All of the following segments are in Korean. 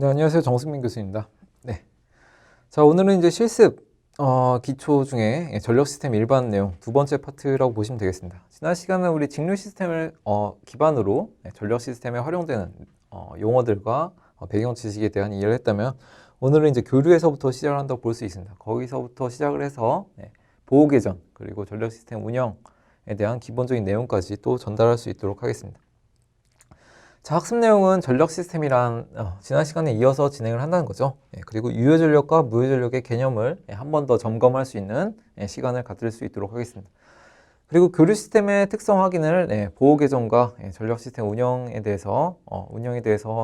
네, 안녕하세요. 정승민 교수입니다. 네. 자, 오늘은 이제 실습 기초 중에 전력 시스템 일반 내용 두 번째 파트라고 보시면 되겠습니다. 지난 시간은 우리 직류 시스템을 기반으로 전력 시스템에 활용되는 용어들과 배경 지식에 대한 이해를 했다면, 오늘은 이제 교류에서부터 시작을 한다고 볼 수 있습니다. 거기서부터 시작을 해서 보호 계정 그리고 전력 시스템 운영에 대한 기본적인 내용까지 또 전달할 수 있도록 하겠습니다. 자, 학습 내용은 전력 시스템이란 지난 시간에 이어서 진행을 한다는 거죠. 그리고 유효 전력과 무효 전력의 개념을 한 번 더 점검할 수 있는 시간을 가질 수 있도록 하겠습니다. 그리고 교류 시스템의 특성 확인을 보호 계정과 전력 시스템 운영에 대해서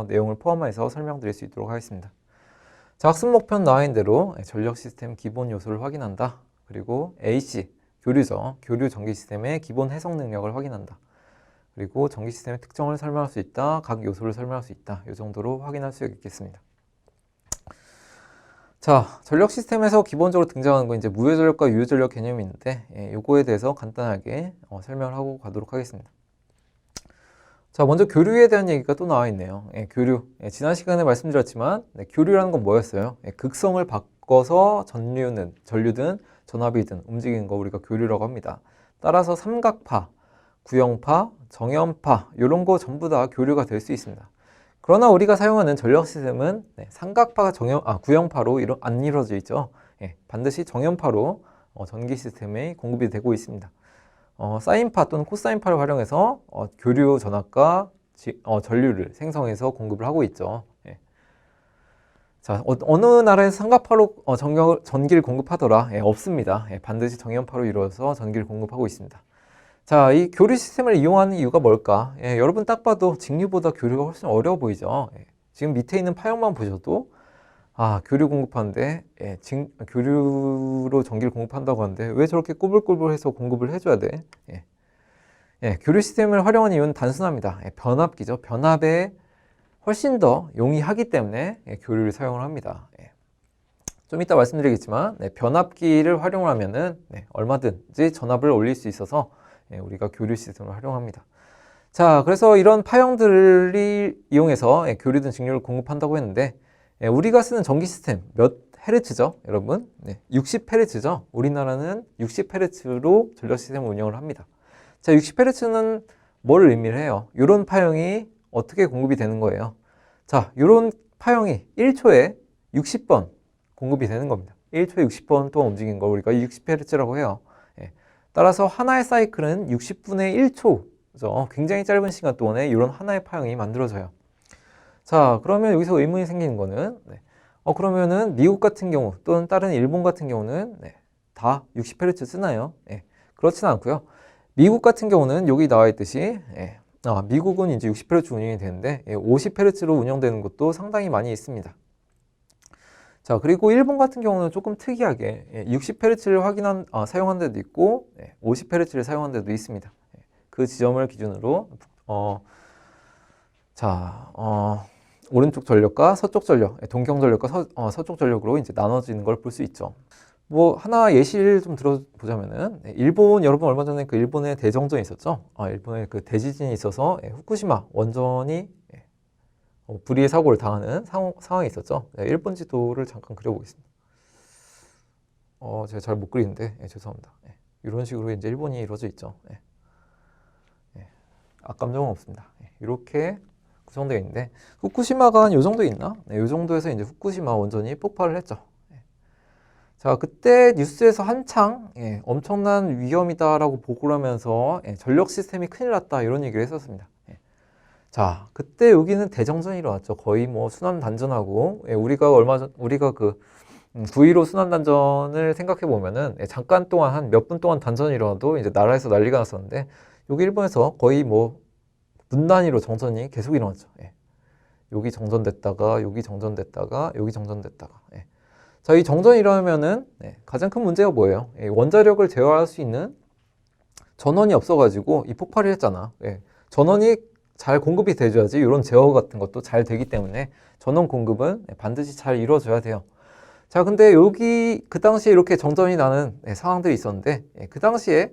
내용을 포함해서 설명드릴 수 있도록 하겠습니다. 자, 학습 목표는 나와 있는 대로 전력 시스템 기본 요소를 확인한다. 그리고 AC, 교류죠. 교류 전기 시스템의 기본 해석 능력을 확인한다. 그리고 전기 시스템의 특성을 설명할 수 있다. 각 요소를 설명할 수 있다. 이 정도로 확인할 수 있겠습니다. 자, 전력 시스템에서 기본적으로 등장하는 건 이제 무효 전력과 유효 전력 개념이 있는데, 요거에 대해서 간단하게 설명을 하고 가도록 하겠습니다. 자, 먼저 교류에 대한 얘기가 또 나와 있네요. 교류. 지난 시간에 말씀드렸지만, 교류라는 건 뭐였어요? 극성을 바꿔서 전류든 전압이든 움직이는 거 우리가 교류라고 합니다. 따라서 삼각파, 구형파, 정연파 이런 거 전부 다 교류가 될 수 있습니다. 그러나 우리가 사용하는 전력 시스템은 삼각파가 구형파로 안 이루어져 있죠. 반드시 정연파로 전기 시스템에 공급이 되고 있습니다. 사인파 또는 코사인파를 활용해서 교류 전압과 전류를 생성해서 공급을 하고 있죠. 자, 어느 나라에서 삼각파로 전기를 공급하더라? 없습니다. 반드시 정연파로 이루어서 전기를 공급하고 있습니다. 자, 이 교류 시스템을 이용하는 이유가 뭘까? 여러분 딱 봐도 직류보다 교류가 훨씬 어려워 보이죠? 지금 밑에 있는 파형만 보셔도 교류 공급하는데 교류로 전기를 공급한다고 하는데 왜 저렇게 꼬불꼬불해서 공급을 해줘야 돼? 교류 시스템을 활용하는 이유는 단순합니다. 변압기죠. 변압에 훨씬 더 용이하기 때문에 교류를 사용을 합니다. 좀 이따 말씀드리겠지만 변압기를 활용을 하면은 얼마든지 전압을 올릴 수 있어서 우리가 교류 시스템을 활용합니다. 자, 그래서 이런 파형들을 이용해서 교류든 직류를 공급한다고 했는데, 우리가 쓰는 전기 시스템 몇 헤르츠죠, 여러분? 60헤르츠죠. 우리나라는 60헤르츠로 전력 시스템 운영을 합니다. 자, 60헤르츠는 뭘 의미를 해요? 이런 파형이 어떻게 공급이 되는 거예요? 자, 이런 파형이 1초에 60번 공급이 되는 겁니다. 1초에 60번 동안 움직인 걸 우리가 60헤르츠라고 해요. 따라서 하나의 사이클은 60분의 1초, 굉장히 짧은 시간 동안에 이런 하나의 파형이 만들어져요. 자, 그러면 여기서 의문이 생기는 거는, 그러면은 미국 같은 경우 또는 다른 일본 같은 경우는 다 60Hz 쓰나요? 그렇지는 않고요. 미국 같은 경우는 여기 나와 있듯이, 미국은 이제 60Hz 운영이 되는데 50Hz로 운영되는 곳도 상당히 많이 있습니다. 자, 그리고 일본 같은 경우는 조금 특이하게 60Hz를 사용한 데도 있고 50Hz를 사용한 데도 있습니다. 그 지점을 기준으로 오른쪽 전력과 서쪽 전력, 동경 전력과 서쪽 전력으로 이제 나눠지는 걸 볼 수 있죠. 뭐 하나 예시를 좀 들어보자면은 여러분 얼마 전에 그 일본에 대정전이 있었죠. 일본에 그 대지진이 있어서 후쿠시마 원전이 불의의 사고를 당하는 상황이 있었죠. 일본 지도를 잠깐 그려보겠습니다. 제가 잘 못 그리는데 죄송합니다. 이런 식으로 이제 일본이 이루어져 있죠. 악감정은 없습니다. 이렇게 구성되어 있는데 후쿠시마가 한 요 정도 있나? 요 정도에서 이제 후쿠시마 원전이 폭발을 했죠. 자, 그때 뉴스에서 한창 엄청난 위험이다라고 보고를 하면서 전력 시스템이 큰일 났다 이런 얘기를 했었습니다. 자, 그때 여기는 대정전이 일어났죠. 거의 뭐 순환단전하고, 우리가 그 9.15 순환단전을 생각해 보면은 잠깐 동안 한 몇 분 동안 단전이 일어나도 이제 나라에서 난리가 났었는데, 여기 일본에서 거의 뭐 분 단위로 정전이 계속 일어났죠. 여기 정전됐다가, 여기 정전됐다가, 여기 정전됐다가. 자, 이 정전이 일어나면은 가장 큰 문제가 뭐예요? 원자력을 제어할 수 있는 전원이 없어가지고 이 폭발을 했잖아. 전원이 잘 공급이 돼줘야지 이런 제어 같은 것도 잘 되기 때문에 전원 공급은 반드시 잘 이루어져야 돼요. 자, 근데 여기 그 당시에 이렇게 정전이 나는 상황들이 있었는데 그 당시에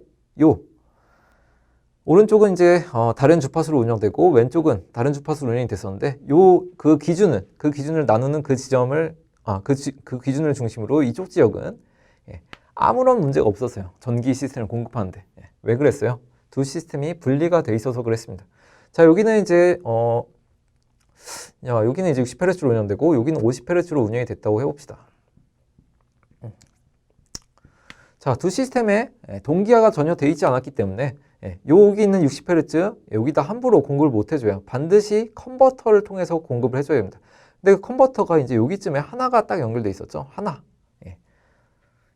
오른쪽은 이제 다른 주파수로 운영되고 왼쪽은 다른 주파수로 운영이 됐었는데 그 기준을 나누는 그 지점을 그 기준을 중심으로 이쪽 지역은 예, 아무런 문제가 없었어요. 전기 시스템을 공급하는데. 예, 왜 그랬어요? 두 시스템이 분리가 돼 있어서 그랬습니다. 자, 여기는 이제 여기는 이제 60Hz로 운영되고 여기는 50Hz로 운영이 됐다고 해봅시다. 자, 두 시스템에 동기화가 전혀 돼 있지 않았기 때문에 여기 있는 60Hz 여기다 함부로 공급을 못 해줘요. 반드시 컨버터를 통해서 공급을 해줘야 됩니다. 근데 그 컨버터가 이제 여기쯤에 하나가 딱 연결돼 있었죠. 하나.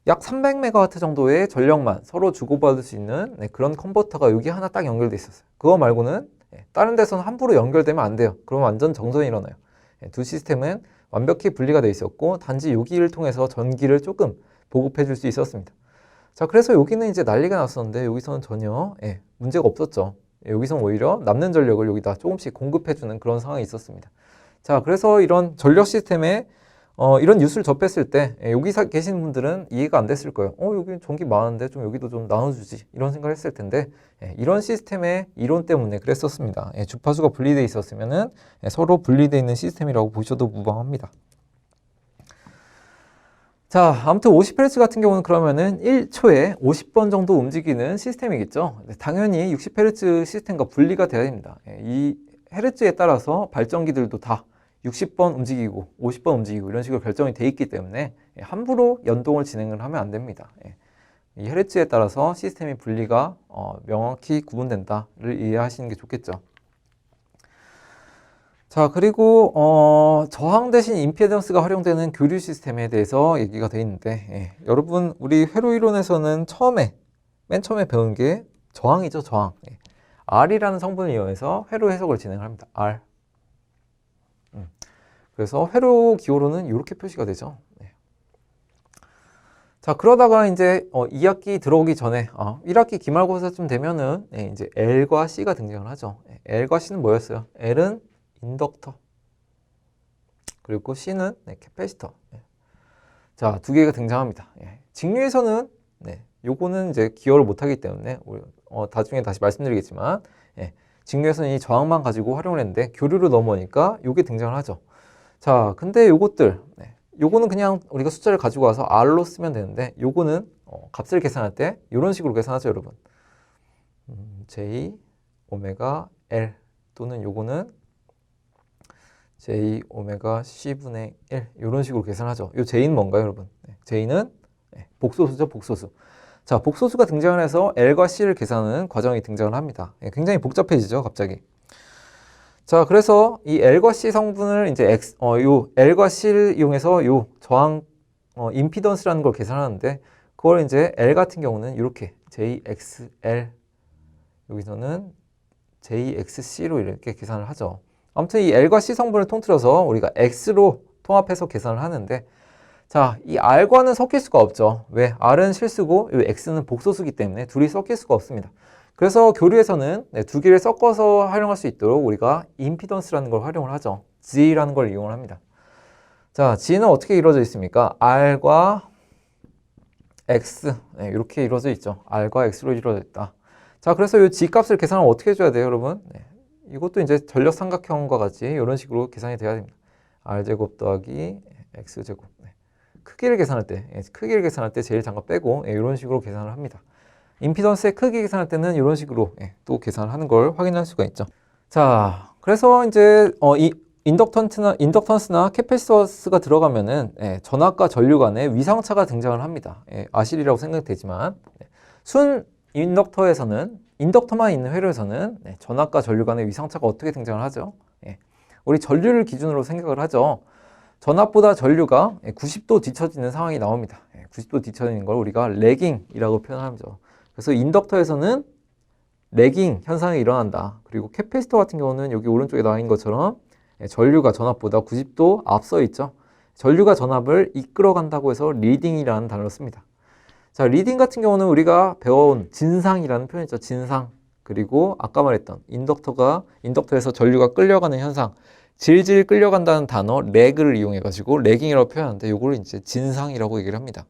약 300MW 정도의 전력만 서로 주고받을 수 있는 그런 컨버터가 여기 하나 딱 연결돼 있었어요. 그거 말고는 다른 데서는 함부로 연결되면 안 돼요. 그러면 완전 정전이 일어나요. 두 시스템은 완벽히 분리가 돼 있었고 단지 여기를 통해서 전기를 조금 보급해 줄 수 있었습니다. 자, 그래서 여기는 이제 난리가 났었는데 여기서는 전혀 문제가 없었죠. 여기서는 오히려 남는 전력을 여기다 조금씩 공급해주는 그런 상황이 있었습니다. 자, 그래서 이런 전력 시스템에 이런 뉴스를 접했을 때 여기 계신 분들은 이해가 안 됐을 거예요. 여기 전기 많은데 좀 여기도 좀 나눠주지 이런 생각을 했을 텐데 이런 시스템의 이론 때문에 그랬었습니다. 주파수가 분리되어 있었으면은 서로 분리되어 있는 시스템이라고 보셔도 무방합니다. 자, 아무튼 50Hz 같은 경우는 그러면은 1초에 50번 정도 움직이는 시스템이겠죠. 당연히 60Hz 시스템과 분리가 돼야 됩니다. 이 헤르츠에 따라서 발전기들도 다 60번 움직이고 50번 움직이고 이런 식으로 결정이 돼 있기 때문에 함부로 연동을 진행을 하면 안 됩니다. 이 헤르츠에 따라서 시스템의 분리가 명확히 구분된다를 이해하시는 게 좋겠죠. 자, 그리고 저항 대신 임피던스가 활용되는 교류 시스템에 대해서 얘기가 되어 있는데 여러분 우리 회로 이론에서는 맨 처음에 배운 게 저항이죠. 저항. R이라는 성분을 이용해서 회로 해석을 진행합니다. R. 그래서 회로 기호로는 이렇게 표시가 되죠. 자, 그러다가 이제 2학기 들어오기 전에 1학기 기말고사쯤 되면은 이제 L과 C가 등장을 하죠. L과 C는 뭐였어요? L은 인덕터, 그리고 C는 캐패시터. 자, 두 개가 등장합니다. 직류에서는 요거는 이제 기여를 못하기 때문에 나중에 다시 말씀드리겠지만 직류에서는 이 저항만 가지고 활용을 했는데 교류로 넘어오니까 요게 등장을 하죠. 자, 근데 요것들 요거는 그냥 우리가 숫자를 가지고 와서 R로 쓰면 되는데 요거는 값을 계산할 때 이런 식으로 계산하죠, 여러분. J 오메가 L 또는 요거는 J 오메가 C분의 1 이런 식으로 계산하죠. 이 J는 뭔가요, 여러분? J는 복소수죠, 복소수. 자, 복소수가 등장을 해서 L과 C를 계산하는 과정이 등장을 합니다. 굉장히 복잡해지죠, 갑자기. 자, 그래서 이 L과 C 성분을 이제 요 L과 C를 이용해서 요 저항 임피던스라는 걸 계산하는데 그걸 이제 L 같은 경우는 이렇게 JXL 여기서는 JXC로 이렇게 계산을 하죠. 아무튼 이 L과 C 성분을 통틀어서 우리가 X로 통합해서 계산을 하는데 자, 이 R과는 섞일 수가 없죠. 왜? R은 실수고 이 X는 복소수기 때문에 둘이 섞일 수가 없습니다. 그래서 교류에서는 두 개를 섞어서 활용할 수 있도록 우리가 임피던스라는 걸 활용을 하죠. G라는 걸 이용을 합니다. 자, G는 어떻게 이루어져 있습니까? R과 X 이렇게 이루어져 있죠. R과 X로 이루어져 있다. 자, 그래서 이 G 값을 계산을 어떻게 해줘야 돼요, 여러분? 이것도 이제 전력 삼각형과 같이 이런 식으로 계산이 돼야 됩니다. R제곱 더하기 X제곱. 크기를 계산할 때 제일 장갑 빼고 이런 식으로 계산을 합니다. 임피던스의 크기 계산할 때는 이런 식으로 또 계산을 하는 걸 확인할 수가 있죠. 자, 그래서 이제 이 인덕턴스나 캐패시터스가 들어가면은 전압과 전류 간에 위상차가 등장을 합니다. 아실이라고 생각되지만 순 인덕터만 있는 회로에서는 전압과 전류 간의 위상차가 어떻게 등장을 하죠? 우리 전류를 기준으로 생각을 하죠. 전압보다 전류가 90도 뒤처지는 상황이 나옵니다. 90도 뒤처지는 걸 우리가 레깅이라고 표현하죠. 그래서 인덕터에서는 레깅 현상이 일어난다. 그리고 캐패시터 같은 경우는 여기 오른쪽에 나와 있는 것처럼 전류가 전압보다 90도 앞서 있죠. 전류가 전압을 이끌어 간다고 해서 리딩이라는 단어를 씁니다. 자, 리딩 같은 경우는 우리가 배워온 진상이라는 표현이죠. 진상. 그리고 아까 말했던 인덕터에서 전류가 끌려가는 현상. 질질 끌려간다는 단어 렉을 이용해 가지고 레깅이라고 표현하는데 요거를 이제 진상이라고 얘기를 합니다.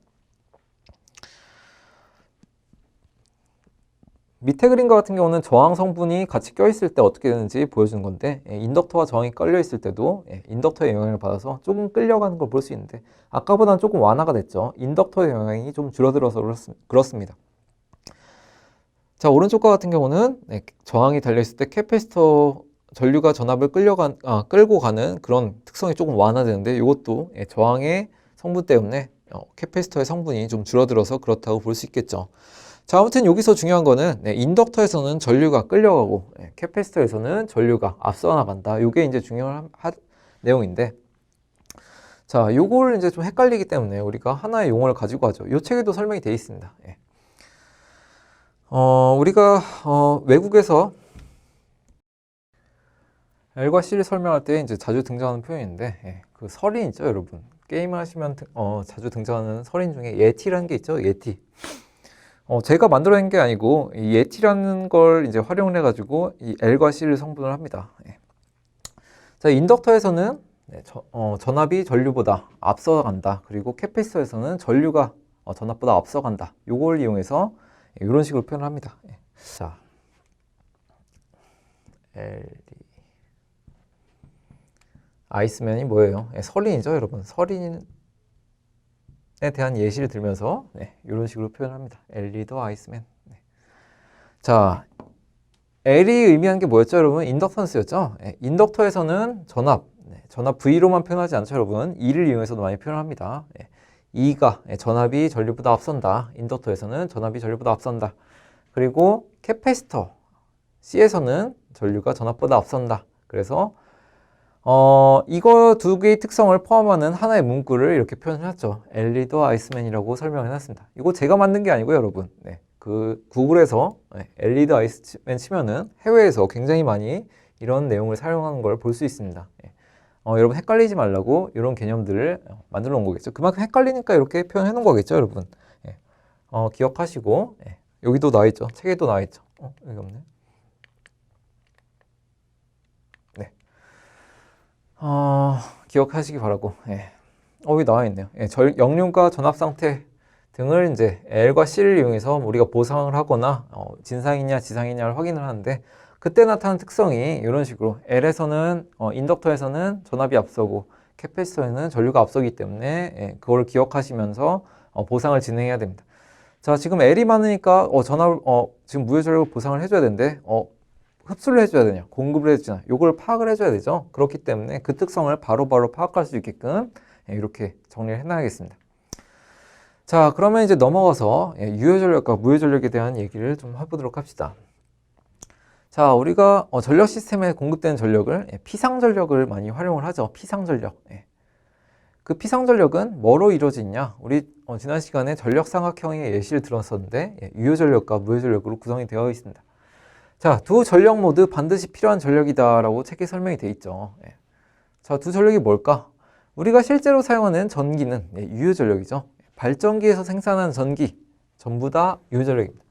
밑에 그림과 같은 경우는 저항 성분이 같이 껴있을 때 어떻게 되는지 보여주는 건데 인덕터와 저항이 깔려 있을 때도 인덕터의 영향을 받아서 조금 끌려가는 걸 볼 수 있는데 아까보다는 조금 완화가 됐죠. 인덕터의 영향이 좀 줄어들어서 그렇습니다. 자, 오른쪽과 같은 경우는 저항이 달려있을 때 캐패시터 전류가 전압을 끌고 가는 그런 특성이 조금 완화되는데 이것도 저항의 성분 때문에 캐패시터의 성분이 좀 줄어들어서 그렇다고 볼 수 있겠죠. 자, 아무튼 여기서 중요한 거는 인덕터에서는 전류가 끌려가고 캐패시터에서는 전류가 앞서 나간다. 이게 이제 중요한 내용인데 자, 요걸 이제 좀 헷갈리기 때문에 우리가 하나의 용어를 가지고 하죠. 이 책에도 설명이 되어 있습니다. 우리가 외국에서 L과 C를 설명할 때 이제 자주 등장하는 표현인데 그 설인 있죠, 여러분. 게임을 하시면 자주 등장하는 설인 중에 예티라는 게 있죠, 예티. 제가 만들어낸 게 아니고 이 예티라는 걸 이제 활용을 해가지고 이 L과 C를 성분을 합니다. 자, 인덕터에서는 전압이 전류보다 앞서간다. 그리고 캐패시터에서는 전류가 전압보다 앞서간다. 요걸 이용해서 이런 식으로 표현을 합니다. 자, L 아이스맨이 뭐예요? 설인이죠, 여러분. 설인에 대한 예시를 들면서 이런 식으로 표현합니다. 엘리 더 아이스맨. 자, L이 의미하는 게 뭐였죠, 여러분? 인덕턴스였죠? 인덕터에서는 전압 V로만 표현하지 않죠, 여러분? E를 이용해서도 많이 표현합니다. E가 전압이 전류보다 앞선다. 인덕터에서는 전압이 전류보다 앞선다. 그리고 캐패시터 C에서는 전류가 전압보다 앞선다. 그래서 이거 두 개의 특성을 포함하는 하나의 문구를 이렇게 표현해놨죠. 엘리 더 아이스맨이라고 설명해놨습니다. 이거 제가 만든 게 아니고요, 여러분. 그 구글에서 엘리 더 아이스맨 치면은 해외에서 굉장히 많이 이런 내용을 사용하는 걸 볼 수 있습니다. 여러분 헷갈리지 말라고 이런 개념들을 만들어 놓은 거겠죠. 그만큼 헷갈리니까 이렇게 표현해 놓은 거겠죠, 여러분. 기억하시고 여기도 나와 있죠. 책에도 나와 있죠. 여기 없네. 기억하시기 바라고. 여기 나와 있네요. 역륜과 전압 상태 등을 이제 L과 C를 이용해서 우리가 보상을 하거나 진상이냐 지상이냐를 확인을 하는데 그때 나타나는 특성이 이런 식으로 L에서는 인덕터에서는 전압이 앞서고 캐패시터에는 전류가 앞서기 때문에 그걸 기억하시면서 보상을 진행해야 됩니다. 자, 지금 L이 많으니까 지금 무효 전력을 보상을 해줘야 되는데 흡수를 해줘야 되냐, 공급을 해주냐, 요걸 파악을 해줘야 되죠. 그렇기 때문에 그 특성을 바로바로 파악할 수 있게끔 이렇게 정리를 해놔야겠습니다. 자, 그러면 이제 넘어가서 유효 전력과 무효 전력에 대한 얘기를 좀 해보도록 합시다. 자, 우리가 전력 시스템에 공급되는 전력을 피상 전력을 많이 활용을 하죠. 피상 전력. 그 피상 전력은 뭐로 이루어지냐? 우리 지난 시간에 전력 삼각형의 예시를 들었었는데 유효 전력과 무효 전력으로 구성이 되어 있습니다. 자, 두 전력 모두 반드시 필요한 전력이다 라고 책에 설명이 되어 있죠. 자, 두 전력이 뭘까? 우리가 실제로 사용하는 전기는 유효 전력이죠. 발전기에서 생산하는 전기 전부 다 유효 전력입니다.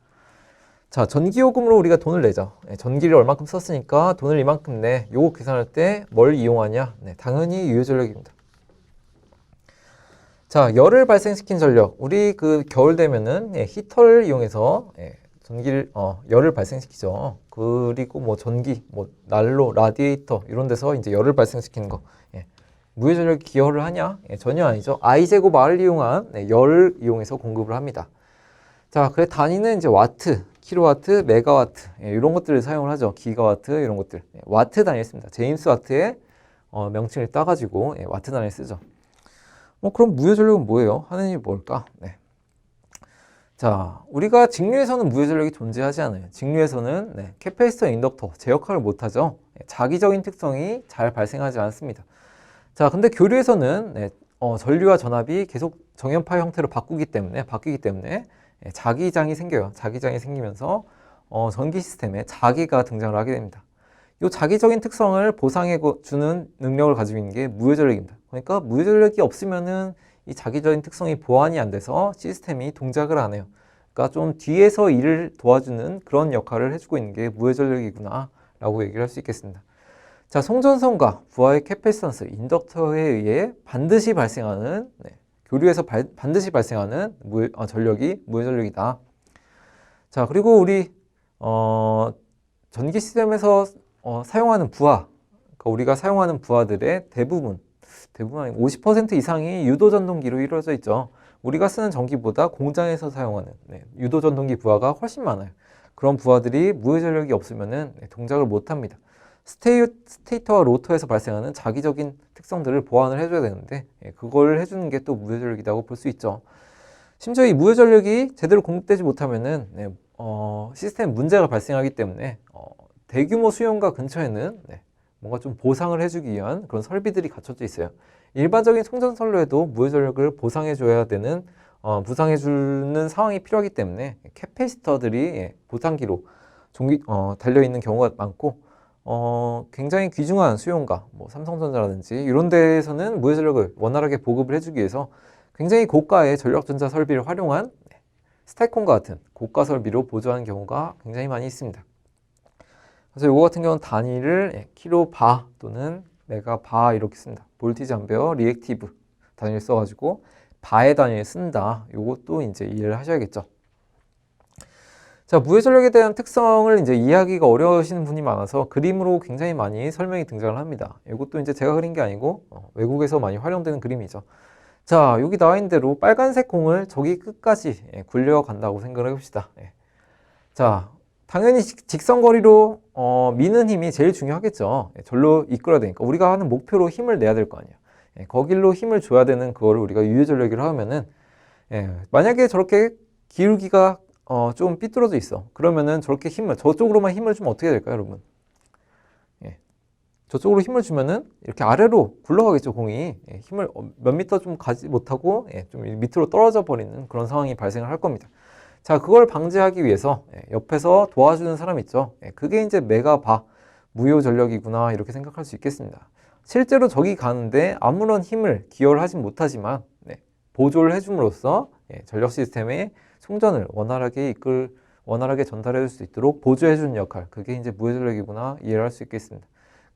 자, 전기요금으로 우리가 돈을 내죠. 전기를 얼마큼 썼으니까 돈을 이만큼 내. 요거 계산할 때 뭘 이용하냐? 당연히 유효 전력입니다. 자, 열을 발생시킨 전력. 우리 그 겨울 되면은 히터를 이용해서 전기를 열을 발생시키죠. 그리고 뭐 전기, 뭐 난로, 라디에이터 이런 데서 이제 열을 발생시키는 거. 무효 전력이 기여를 하냐? 전혀 아니죠. I 제곱 R을 이용한 열을 이용해서 공급을 합니다. 자, 그래 단위는 이제 와트, 킬로와트, 메가와트 이런 것들을 사용을 하죠. 기가와트 이런 것들. 와트 단위를 씁니다. 제임스 와트의 명칭을 따가지고 와트 단위를 쓰죠. 그럼 무효 전력은 뭐예요? 하는 일이 뭘까? 자, 우리가 직류에서는 무효 전력이 존재하지 않아요. 직류에서는 캐패시터, 인덕터 제 역할을 못하죠. 자기적인 특성이 잘 발생하지 않습니다. 자, 근데 교류에서는 전류와 전압이 계속 정연파 형태로 바뀌기 때문에 자기장이 생겨요. 자기장이 생기면서 전기 시스템에 자기가 등장을 하게 됩니다. 이 자기적인 특성을 보상해 주는 능력을 가지고 있는 게 무효 전력입니다. 그러니까 무효 전력이 없으면은 이 자기적인 특성이 보완이 안 돼서 시스템이 동작을 안 해요. 그러니까 좀 뒤에서 일을 도와주는 그런 역할을 해주고 있는 게 무효 전력이구나 라고 얘기를 할 수 있겠습니다. 자, 송전선과 부하의 캐패시턴스, 인덕터에 의해 반드시 발생하는 교류에서 반드시 발생하는 전력이 무효 전력이다. 자, 그리고 우리 전기 시스템에서 사용하는 부하, 그러니까 우리가 사용하는 부하들의 대부분 아니고 50% 이상이 유도 전동기로 이루어져 있죠. 우리가 쓰는 전기보다 공장에서 사용하는 유도 전동기 부하가 훨씬 많아요. 그런 부하들이 무해 전력이 없으면은 동작을 못 합니다. 스테이터와 로터에서 발생하는 자기적인 특성들을 보완을 해줘야 되는데 그걸 해주는 게 또 무해 전력이라고 볼 수 있죠. 심지어 이 무해 전력이 제대로 공급되지 못하면은 시스템 문제가 발생하기 때문에 대규모 수용가 근처에는 뭔가 좀 보상을 해주기 위한 그런 설비들이 갖춰져 있어요. 일반적인 송전선로에도 무해 전력을 보상해줘야 되는 부상해주는 상황이 필요하기 때문에 캐패시터들이 보상기로 달려있는 경우가 많고 굉장히 귀중한 수용가, 뭐 삼성전자라든지 이런 데에서는 무해 전력을 원활하게 보급을 해주기 위해서 굉장히 고가의 전력전자 설비를 활용한 스타콘과 같은 고가 설비로 보조하는 경우가 굉장히 많이 있습니다. 그래서 이거 같은 경우는 단위를 킬로바 또는 메가바 이렇게 씁니다. 볼티지 암페어 리액티브 단위를 써가지고 바의 단위를 쓴다. 이것도 이제 이해를 하셔야겠죠. 자, 무해 전력에 대한 특성을 이제 이해하기가 어려우시는 분이 많아서 그림으로 굉장히 많이 설명이 등장을 합니다. 이것도 이제 제가 그린 게 아니고 외국에서 많이 활용되는 그림이죠. 자, 여기 나와 있는 대로 빨간색 공을 저기 끝까지 굴려간다고 생각을 해봅시다. 자, 당연히 직선거리로 미는 힘이 제일 중요하겠죠. 절로 이끌어야 되니까 우리가 하는 목표로 힘을 내야 될 거 아니에요. 거길로 힘을 줘야 되는 그거를 우리가 유효전력이라고 하면은 만약에 저렇게 기울기가 좀 삐뚤어져 있어. 그러면은 저렇게 저쪽으로만 힘을 주면 어떻게 될까요, 여러분? 저쪽으로 힘을 주면은 이렇게 아래로 굴러가겠죠, 공이. 힘을 몇 미터 좀 가지 못하고 좀 밑으로 떨어져 버리는 그런 상황이 발생을 할 겁니다. 자, 그걸 방지하기 위해서 옆에서 도와주는 사람 있죠. 그게 이제 메가바, 무효 전력이구나 이렇게 생각할 수 있겠습니다. 실제로 저기 가는데 아무런 힘을 기여를 하진 못하지만 보조를 해줌으로써 전력 시스템의 송전을 원활하게 전달해 줄 수 있도록 보조해 주는 역할, 그게 이제 무효 전력이구나 이해를 할 수 있겠습니다.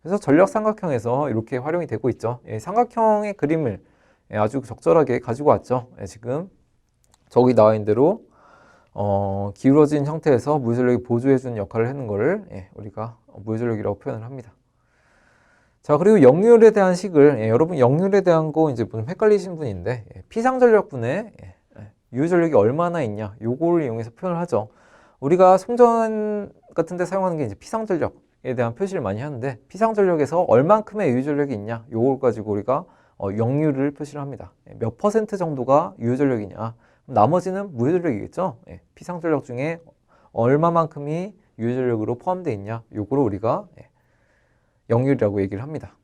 그래서 전력 삼각형에서 이렇게 활용이 되고 있죠. 삼각형의 그림을 아주 적절하게 가지고 왔죠. 지금 저기 나와 있는 대로 기울어진 형태에서 무효 전력이 보조해 주는 역할을 하는 것을 우리가 무효 전력이라고 표현을 합니다. 자, 그리고 역률에 대한 식을 여러분 역률에 대한 거 이제 좀 헷갈리신 분인데 피상 전력분에 유효 전력이 얼마나 있냐 요거를 이용해서 표현을 하죠. 우리가 송전 같은 데 사용하는 게 이제 피상 전력에 대한 표시를 많이 하는데 피상 전력에서 얼만큼의 유효 전력이 있냐 요걸 가지고 우리가 역률을 표시를 합니다. 몇 퍼센트 정도가 유효 전력이냐, 나머지는 무효 전력이겠죠. 피상 전력 중에 얼마만큼이 유효 전력으로 포함되어 있냐 요거를 우리가 역률이라고 얘기를 합니다.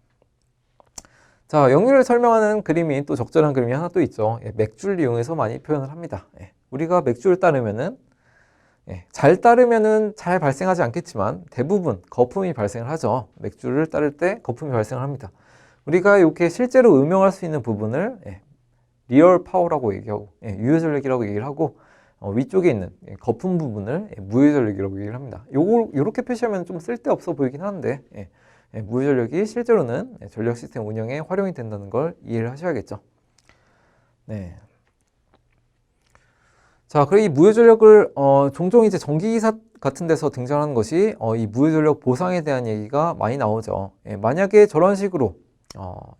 자, 역률을 설명하는 그림이 또 적절한 그림이 하나 또 있죠. 맥주를 이용해서 많이 표현을 합니다. 우리가 맥주를 따르면은 잘 따르면은 잘 발생하지 않겠지만 대부분 거품이 발생을 하죠. 맥주를 따를 때 거품이 발생을 합니다. 우리가 이렇게 실제로 응용할 수 있는 부분을 리얼 파워라고 얘기하고 유효 전력이라고 얘기를 하고 위쪽에 있는 거품 부분을 무효 전력이라고 얘기를 합니다. 요렇게 표시하면 좀 쓸데없어 보이긴 하는데 무효 전력이 실제로는 전력 시스템 운영에 활용이 된다는 걸 이해를 하셔야겠죠. 네. 자, 그리고 이 무효 전력을 종종 이제 전기기사 같은 데서 등장하는 것이 이 무효 전력 보상에 대한 얘기가 많이 나오죠. 만약에 저런 식으로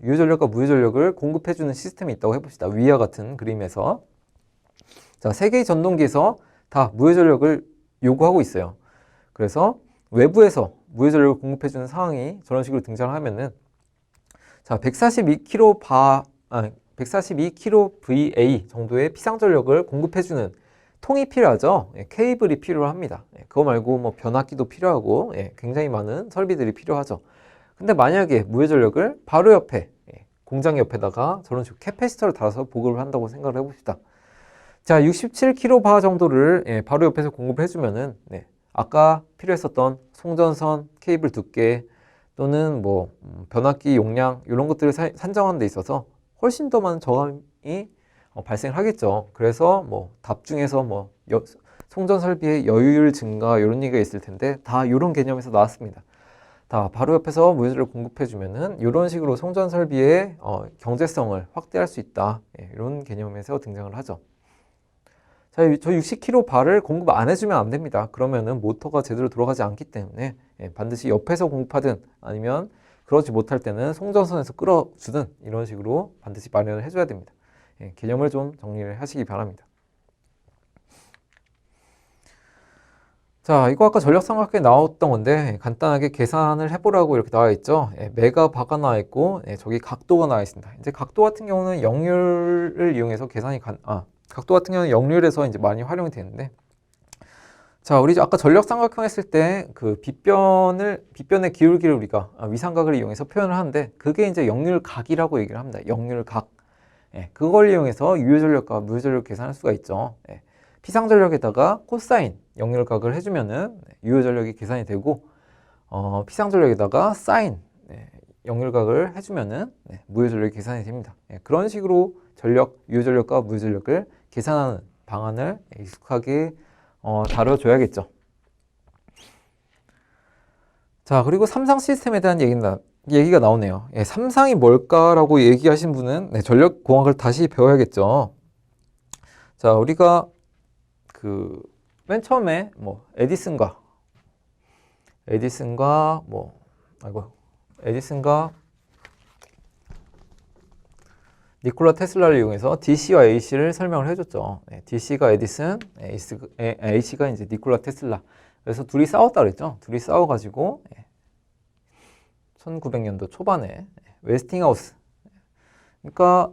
유효 전력과 무효 전력을 공급해주는 시스템이 있다고 해봅시다. 위와 같은 그림에서. 자, 세 개의 전동기에서 다 무효 전력을 요구하고 있어요. 그래서 외부에서 무효 전력을 공급해주는 상황이 저런 식으로 등장하면은 자, 142kVA 정도의 피상 전력을 공급해주는 통이 필요하죠. 케이블이 필요합니다. 그거 말고 뭐 변압기도 필요하고 굉장히 많은 설비들이 필요하죠. 근데 만약에 무효 전력을 바로 옆에 공장 옆에다가 저런 식으로 캐패시터를 달아서 보급을 한다고 생각을 해봅시다. 자, 67kVA 정도를 바로 옆에서 공급해주면은 아까 필요했었던 송전선, 케이블 두께 또는 뭐 변압기 용량 이런 것들을 산정하는 데 있어서 훨씬 더 많은 저감이 발생을 하겠죠. 그래서 뭐 답 중에서 뭐 송전 설비의 여유율 증가 이런 얘기가 있을 텐데 다 이런 개념에서 나왔습니다. 다 바로 옆에서 무효전력을 공급해주면은 이런 식으로 송전 설비의 경제성을 확대할 수 있다. 이런 개념에서 등장을 하죠. 자, 저 60kV를 공급 안 해주면 안 됩니다. 그러면은 모터가 제대로 돌아가지 않기 때문에 반드시 옆에서 공급하든 아니면 그러지 못할 때는 송전선에서 끌어주든 이런 식으로 반드시 마련을 해줘야 됩니다. 개념을 좀 정리를 하시기 바랍니다. 자, 이거 아까 전력삼각형에 나왔던 건데 간단하게 계산을 해보라고 이렇게 나와 있죠. 메가바가 나와 있고 저기 각도가 나와 있습니다. 이제 각도 같은 경우는 역률을 이용해서 계산이 각도 같은 경우는 역률에서 이제 많이 활용이 되는데, 자, 우리 아까 전력삼각형 했을 때 그 빗변의 기울기를 우리가 위삼각을 이용해서 표현을 하는데 그게 이제 역률각이라고 얘기를 합니다. 역률각. 그걸 이용해서 유효전력과 무효전력 계산할 수가 있죠. 피상전력에다가 코사인 역률각을 해주면은 유효전력이 계산이 되고, 피상전력에다가 사인 역률각을 해주면은 무효전력이 계산이 됩니다. 그런 식으로 전력, 유효전력과 무효전력을 계산하는 방안을 익숙하게 다뤄줘야겠죠. 자, 그리고 삼상 시스템에 대한 얘기가 나오네요. 삼상이 뭘까라고 얘기하신 분은 전력공학을 다시 배워야겠죠. 자, 우리가 맨 처음에 에디슨과 니콜라 테슬라를 이용해서 DC와 AC를 설명을 해줬죠. DC가 에디슨, AC가 이제 니콜라 테슬라. 그래서 둘이 싸웠다 그랬죠. 둘이 싸워가지고 1900년도 초반에 웨스팅하우스. 그러니까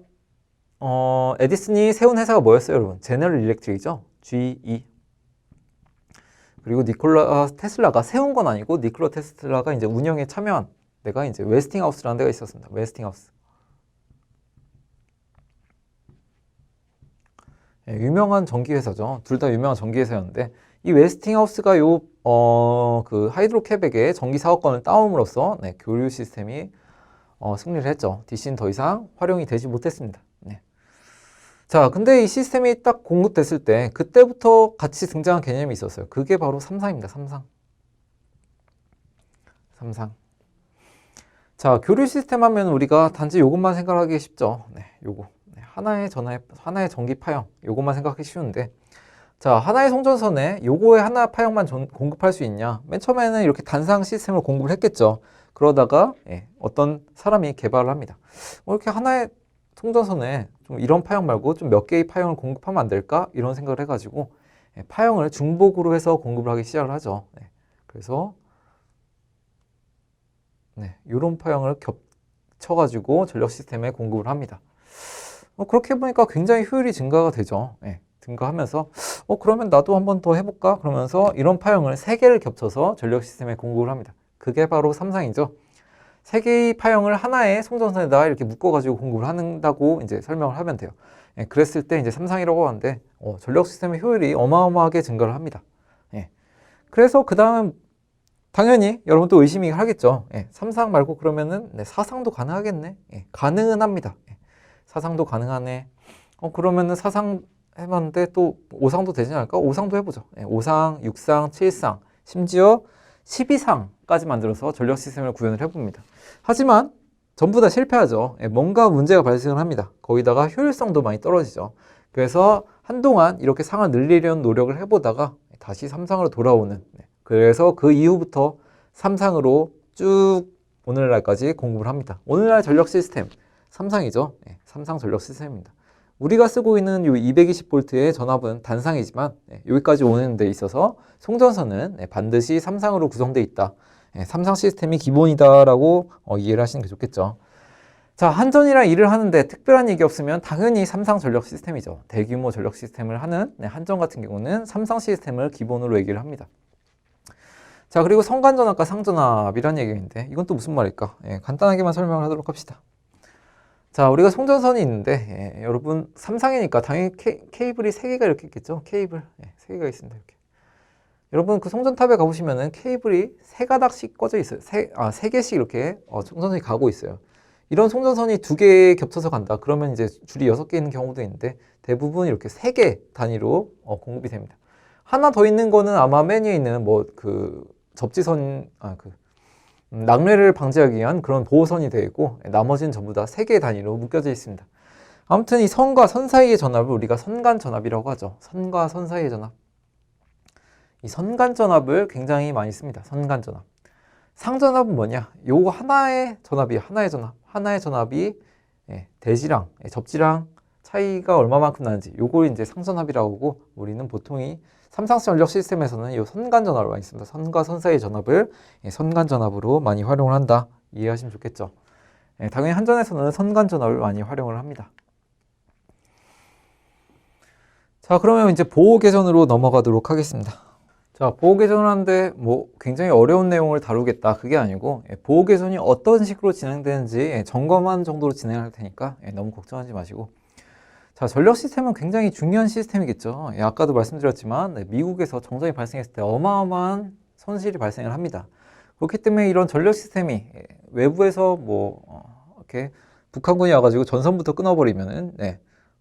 에디슨이 세운 회사가 뭐였어요, 여러분? 제너럴 일렉트릭이죠. GE. 그리고 니콜라 테슬라가 세운 건 아니고 니콜라 테슬라가 이제 운영에 참여한 데가 이제 웨스팅하우스라는 데가 있었습니다. 웨스팅하우스. 유명한 전기회사죠. 둘 다 유명한 전기회사였는데 이 웨스팅하우스가 그 하이드로캐백의 전기 사업권을 따옴으로써 교류 시스템이 승리를 했죠. DC는 더 이상 활용이 되지 못했습니다. 자, 근데 이 시스템이 딱 공급됐을 때 그때부터 같이 등장한 개념이 있었어요. 그게 바로 삼상입니다. 삼상. 자, 교류 시스템 하면 우리가 단지 요것만 생각하기 쉽죠. 요거. 하나의 전기 파형. 요것만 생각하기 쉬운데, 자, 하나의 송전선에 요거의 하나 파형만 공급할 수 있냐? 맨 처음에는 이렇게 단상 시스템을 공급을 했겠죠. 그러다가 어떤 사람이 개발을 합니다. 이렇게 하나의 송전선에 좀 이런 파형 말고 좀 몇 개의 파형을 공급하면 안 될까? 이런 생각을 해가지고 파형을 중복으로 해서 공급을 하기 시작을 하죠. 그래서 이런 파형을 겹쳐가지고 전력 시스템에 공급을 합니다. 그렇게 해보니까 굉장히 효율이 증가가 되죠. 증가하면서 그러면 나도 한번 더 해볼까? 그러면서 이런 파형을 3개를 겹쳐서 전력 시스템에 공급을 합니다. 그게 바로 삼상이죠. 3개의 파형을 하나의 송전선에다가 이렇게 묶어가지고 공급을 한다고 이제 설명을 하면 돼요. 그랬을 때 이제 삼상이라고 하는데 전력 시스템의 효율이 어마어마하게 증가를 합니다. 그래서 그 다음 당연히 여러분 또 의심이 하겠죠. 삼상 말고 그러면은 사상도 가능하겠네. 가능은 합니다. 사상도 가능하네. 그러면은 사상 해봤는데 또 오상도 되지 않을까? 오상도 해보죠. 5상, 6상, 7상, 심지어 12상까지 만들어서 전력 시스템을 구현을 해봅니다. 하지만 전부 다 실패하죠. 뭔가 문제가 발생을 합니다. 거기다가 효율성도 많이 떨어지죠. 그래서 한동안 이렇게 상을 늘리려는 노력을 해보다가 다시 3상으로 돌아오는, 그래서 그 이후부터 3상으로 쭉 오늘날까지 공급을 합니다. 오늘날 전력 시스템 3상이죠. 3상 전력 시스템입니다. 우리가 쓰고 있는 이 220V의 전압은 단상이지만 여기까지 오는 데 있어서 송전선은 반드시 3상으로 구성되어 있다. 3상 시스템이 기본이다라고 이해를 하시는 게 좋겠죠. 자, 한전이랑 일을 하는데 특별한 얘기 없으면 당연히 3상 전력 시스템이죠. 대규모 전력 시스템을 하는 한전 같은 경우는 3상 시스템을 기본으로 얘기를 합니다. 자, 그리고 성간전압과 상전압이라는 얘기인데 이건 또 무슨 말일까? 간단하게만 설명을 하도록 합시다. 자, 우리가 송전선이 있는데 여러분 3상이니까 당연히 케이블이 3개가 이렇게 있겠죠. 케이블 3개가 있습니다. 이렇게. 여러분 그 송전탑에 가보시면은 케이블이 3가닥씩 꺼져 있어요. 3개씩 이렇게 송전선이 가고 있어요. 이런 송전선이 2개 겹쳐서 간다. 그러면 이제 줄이 6개 있는 경우도 있는데 대부분 이렇게 3개 단위로 공급이 됩니다. 하나 더 있는 거는 아마 맨 위에 있는 접지선, 낙뢰를 방지하기 위한 그런 보호선이 되어 있고 나머지는 전부 다 3개 단위로 묶여져 있습니다. 아무튼 이 선과 선 사이의 전압을 우리가 선간 전압이라고 하죠. 선과 선 사이의 전압. 이 선간 전압을 굉장히 많이 씁니다. 선간 전압. 상전압은 뭐냐? 요거 하나의 전압이에요. 하나의 전압. 하나의 전압이 대지랑 접지랑 차이가 얼마만큼 나는지 요걸 이제 상전압이라고 하고, 우리는 보통 이 삼상수 전력 시스템에서는 이 선간 전압을 많이 씁니다. 선과 선 사이의 전압을 선간 전압으로 많이 활용을 한다. 이해하시면 좋겠죠. 당연히 한전에서는 선간 전압을 많이 활용을 합니다. 자, 그러면 이제 보호 개선으로 넘어가도록 하겠습니다. 자, 보호 개선을 하는데 뭐 굉장히 어려운 내용을 다루겠다, 그게 아니고 보호 개선이 어떤 식으로 진행되는지 점검한 정도로 진행할 테니까 너무 걱정하지 마시고. 자, 전력 시스템은 굉장히 중요한 시스템이겠죠. 아까도 말씀드렸지만 미국에서 정전이 발생했을 때 어마어마한 손실이 발생을 합니다. 그렇기 때문에 이런 전력 시스템이 외부에서 뭐 이렇게 북한군이 와가지고 전선부터 끊어버리면은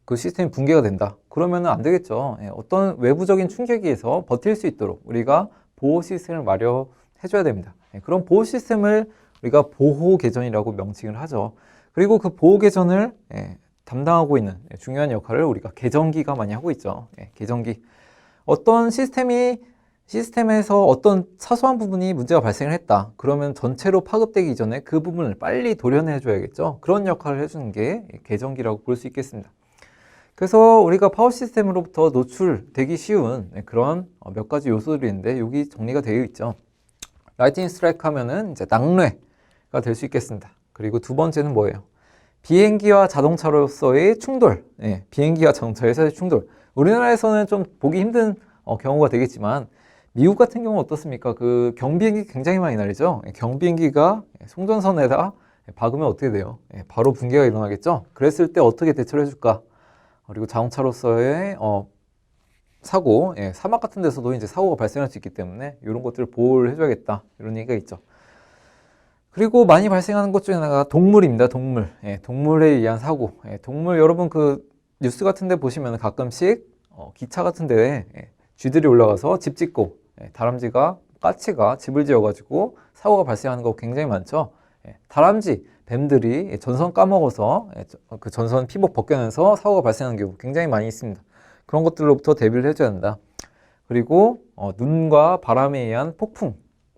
그 시스템이 붕괴가 된다. 그러면은 안 되겠죠. 어떤 외부적인 충격에 의해서 버틸 수 있도록 우리가 보호 시스템을 마련해줘야 됩니다. 그런 보호 시스템을 우리가 보호 개전이라고 명칭을 하죠. 그리고 그 보호 개전을 담당하고 있는 중요한 역할을 우리가 개전기가 많이 하고 있죠. 개전기. 어떤 시스템에서 어떤 사소한 부분이 문제가 발생을 했다. 그러면 전체로 파급되기 전에 그 부분을 빨리 도려내 줘야겠죠. 그런 역할을 해주는 게 개전기라고 볼 수 있겠습니다. 그래서 우리가 파워 시스템으로부터 노출되기 쉬운 그런 몇 가지 요소들이 있는데 여기 정리가 되어 있죠. 라이트닝 스트라이크 하면은 이제 낙뢰가 될 수 있겠습니다. 그리고 두 번째는 뭐예요? 비행기와 자동차로서의 충돌. 비행기와 자동차에서의 충돌. 우리나라에서는 좀 보기 힘든 경우가 되겠지만 미국 같은 경우는 어떻습니까? 그 경비행기 굉장히 많이 날리죠. 경비행기가 송전선에다 박으면 어떻게 돼요? 바로 붕괴가 일어나겠죠. 그랬을 때 어떻게 대처를 해줄까? 그리고 자동차로서의 사고, 사막 같은 데서도 이제 사고가 발생할 수 있기 때문에 이런 것들을 보호를 해줘야겠다, 이런 얘기가 있죠. 그리고 많이 발생하는 것 중에 하나가 동물입니다. 동물에 의한 사고. 동물, 여러분 그 뉴스 같은 데 보시면 가끔씩 기차 같은 데에 쥐들이 올라가서 집 짓고 다람쥐가, 까치가 집을 지어가지고 사고가 발생하는 거 굉장히 많죠. 다람쥐, 뱀들이 전선 까먹어서 그 전선 피복 벗겨내서 사고가 발생하는 경우 굉장히 많이 있습니다. 그런 것들로부터 대비를 해줘야 된다. 그리고 눈과 바람에 의한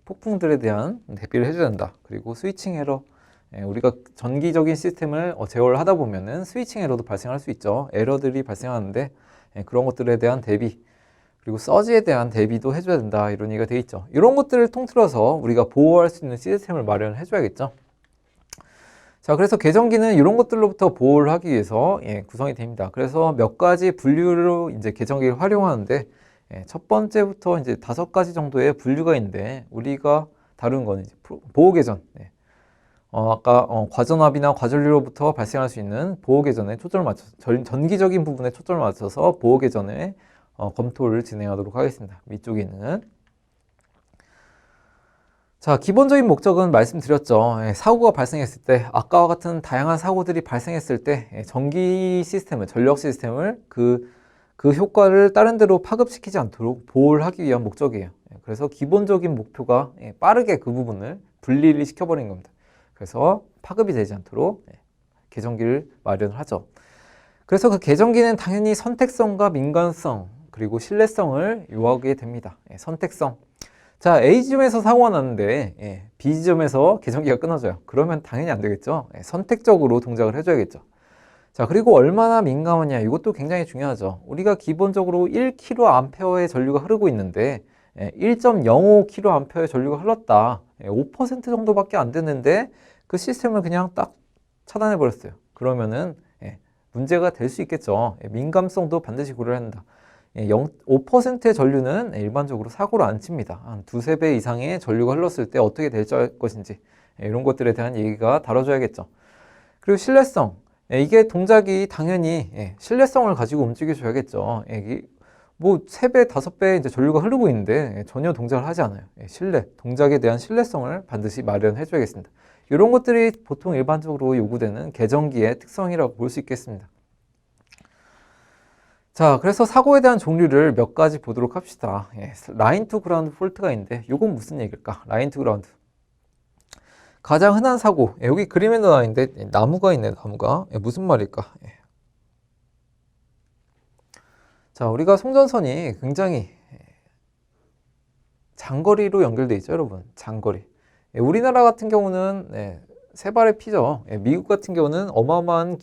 폭풍들에 대한 대비를 해줘야 된다. 그리고 스위칭 에러, 우리가 전기적인 시스템을 제어를 하다 보면은 스위칭 에러도 발생할 수 있죠. 에러들이 발생하는데 그런 것들에 대한 대비, 그리고 서지에 대한 대비도 해줘야 된다, 이런 얘기가 되어 있죠. 이런 것들을 통틀어서 우리가 보호할 수 있는 시스템을 마련해줘야겠죠. 자, 그래서 개전기는 이런 것들로부터 보호를 하기 위해서 구성이 됩니다. 그래서 몇 가지 분류로 이제 개전기를 활용하는데 첫 번째부터 이제 5가지 정도의 분류가 있는데 우리가 다룬 거는 이제 보호 개전. 아까 과전압이나 과전류로부터 발생할 수 있는 보호 개전에 초점을 맞춰서 전기적인 부분에 초점을 맞춰서 보호 개전에 검토를 진행하도록 하겠습니다. 위쪽에 있는. 자, 기본적인 목적은 말씀드렸죠. 사고가 발생했을 때, 아까와 같은 다양한 사고들이 발생했을 때 전기 시스템을, 전력 시스템을 그 효과를 다른 데로 파급시키지 않도록 보호를 하기 위한 목적이에요. 그래서 기본적인 목표가 빠르게 그 부분을 분리를 시켜버리는 겁니다. 그래서 파급이 되지 않도록 개전기를 마련을 하죠. 그래서 그 개전기는 당연히 선택성과 민감성, 그리고 신뢰성을 요하게 됩니다. 선택성. 자, A지점에서 사고가 났는데 B지점에서 개전기가 끊어져요. 그러면 당연히 안 되겠죠. 선택적으로 동작을 해줘야겠죠. 자, 그리고 얼마나 민감하냐, 이것도 굉장히 중요하죠. 우리가 기본적으로 1kA의 전류가 흐르고 있는데 1.05kA의 전류가 흘렀다. 5% 정도밖에 안 됐는데 그 시스템을 그냥 딱 차단해 버렸어요. 그러면은 문제가 될 수 있겠죠. 민감성도 반드시 고려해야 한다. 5%의 전류는 일반적으로 사고를 안 칩니다. 한 2~3배 이상의 전류가 흘렀을 때 어떻게 될 것인지 이런 것들에 대한 얘기가 다뤄져야겠죠. 그리고 신뢰성. 이게 동작이 당연히 신뢰성을 가지고 움직여줘야겠죠. 뭐 3배, 5배 이제 전류가 흐르고 있는데 전혀 동작을 하지 않아요. 동작에 대한 신뢰성을 반드시 마련해줘야겠습니다. 이런 것들이 보통 일반적으로 요구되는 개전기의 특성이라고 볼 수 있겠습니다. 자, 그래서 사고에 대한 종류를 몇 가지 보도록 합시다. 라인 투 그라운드 폴트가 있는데 이건 무슨 얘기일까? 라인 투 그라운드. 가장 흔한 사고, 여기 그림에 나와 있는데 나무가 있네, 나무가. 무슨 말일까? 자, 우리가 송전선이 굉장히 장거리로 연결돼 있죠, 여러분. 장거리. 우리나라 같은 경우는 세 발의 피죠. 미국 같은 경우는 어마어마한